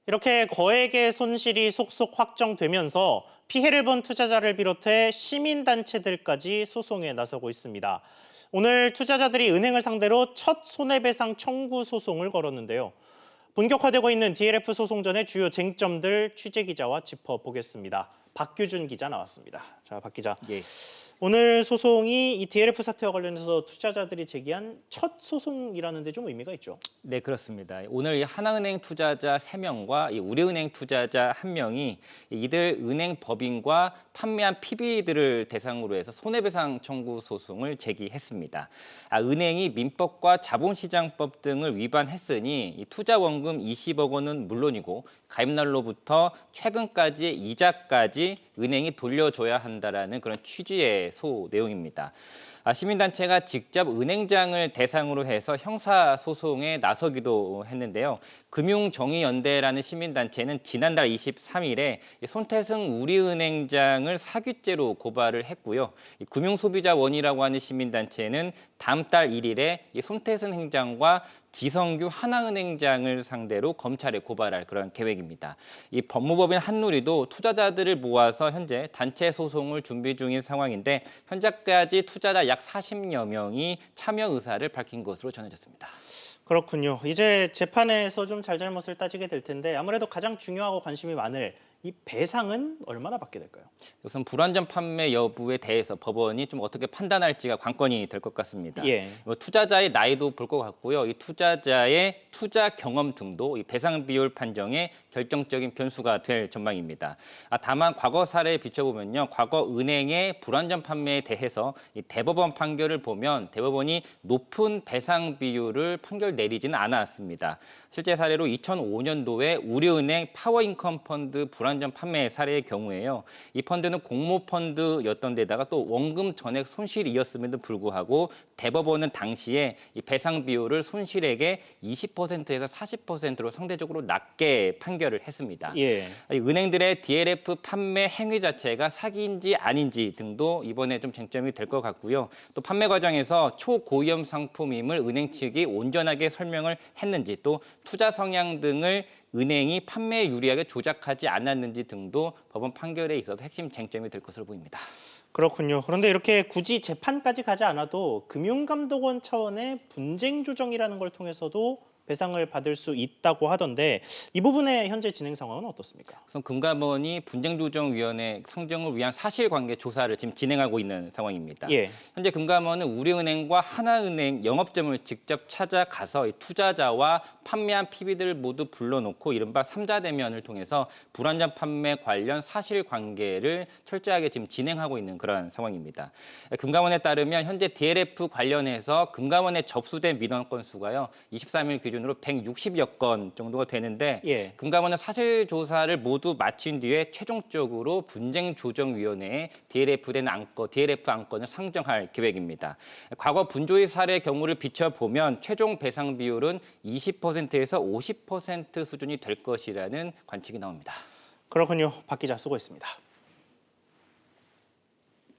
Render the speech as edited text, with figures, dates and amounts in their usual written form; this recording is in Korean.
이렇게 거액의 손실이 속속 확정되면서 피해를 본 투자자를 비롯해 시민단체들까지 소송에 나서고 있습니다. 오늘 투자자들이 은행을 상대로 첫 손해배상 청구 소송을 걸었는데요. 본격화되고 있는 DLF 소송 전의 주요 쟁점들 취재기자와 짚어보겠습니다. 박규준 기자 나왔습니다. 자, 박 기자. 예. 오늘 소송이 이 DLF 사태와 관련해서 투자자들이 제기한 첫 소송이라는 데 좀 의미가 있죠? 네, 그렇습니다. 오늘 이 하나은행 투자자 3명과 이 우리은행 투자자 1명이 이들 은행 법인과 판매한 PB들을 대상으로 해서 손해배상 청구 소송을 제기했습니다. 은행이 민법과 자본시장법 등을 위반했으니 이 투자 원금 20억 원은 물론이고 가입날로부터 최근까지의 이자까지 은행이 돌려줘야 한다라는 그런 취지의 내용입니다. 시민단체가 직접 은행장을 대상으로 해서 형사소송에 나서기도 했는데요. 금융정의연대라는 시민단체는 지난달 23일에 손태승 우리은행장을 사규죄로 고발을 했고요. 금융소비자원이라고 하는 시민단체는 다음 달 1일에 손태승 행장과 지성규 하나은행장을 상대로 검찰에 고발할 그런 계획입니다. 이 법무법인 한누리도 투자자들을 모아서 현재 단체 소송을 준비 중인 상황인데 현재까지 투자자 약 40여 명이 참여 의사를 밝힌 것으로 전해졌습니다. 그렇군요. 이제 재판에서 좀 잘잘못을 따지게 될 텐데 아무래도 가장 중요하고 관심이 많을 이 배상은 얼마나 받게 될까요? 우선 불완전 판매 여부에 대해서 법원이 좀 어떻게 판단할지가 관건이 될 것 같습니다. 예. 투자자의 나이도 볼 것 같고요. 이 투자자의 투자 경험 등도 이 배상 비율 판정에 결정적인 변수가 될 전망입니다. 다만 과거 사례에 비춰보면요. 과거 은행의 불완전 판매에 대해서 이 대법원 판결을 보면 대법원이 높은 배상 비율을 판결 내리지는 않았습니다. 실제 사례로 2005년도에 우리은행 파워인컴 펀드 불완전 판매 사례의 경우에요. 이 펀드는 공모펀드였던 데다가 또 원금 전액 손실이었음에도 불구하고 대법원은 당시에 이 배상 비율을 손실액의 20%에서 40%로 상대적으로 낮게 판결을 했습니다. 예. 은행들의 DLF 판매 행위 자체가 사기인지 아닌지 등도 이번에 좀 쟁점이 될 것 같고요. 또 판매 과정에서 초고위험 상품임을 은행 측이 온전하게 설명을 했는지 또 투자 성향 등을 은행이 판매에 유리하게 조작하지 않았는지 등도 법원 판결에 있어서 핵심 쟁점이 될 것으로 보입니다. 그렇군요. 그런데 이렇게 굳이 재판까지 가지 않아도 금융감독원 차원의 분쟁 조정이라는 걸 통해서도 배상을 받을 수 있다고 하던데 이 부분의 현재 진행 상황은 어떻습니까? 우선 금감원이 분쟁조정위원회 상정을 위한 사실관계 조사를 지금 진행하고 있는 상황입니다. 예. 현재 금감원은 우리은행과 하나은행 영업점을 직접 찾아가서 투자자와 판매한 PB들을 모두 불러놓고 이른바 3자 대면을 통해서 불완전 판매 관련 사실관계를 철저하게 지금 진행하고 있는 그런 상황입니다. 금감원에 따르면 현재 DLF 관련해서 금감원에 접수된 민원 건수가요. 23일 기준으로 160여 건 정도가 되는데 예. 금감원은 사실 조사를 모두 마친 뒤에 최종적으로 분쟁조정위원회에 DLF 안건을 상정할 계획입니다. 과거 분조의 사례 경우를 비춰보면 최종 배상 비율은 20%에서 50% 수준이 될 것이라는 관측이 나옵니다. 그렇군요. 박 기자 수고했습니다.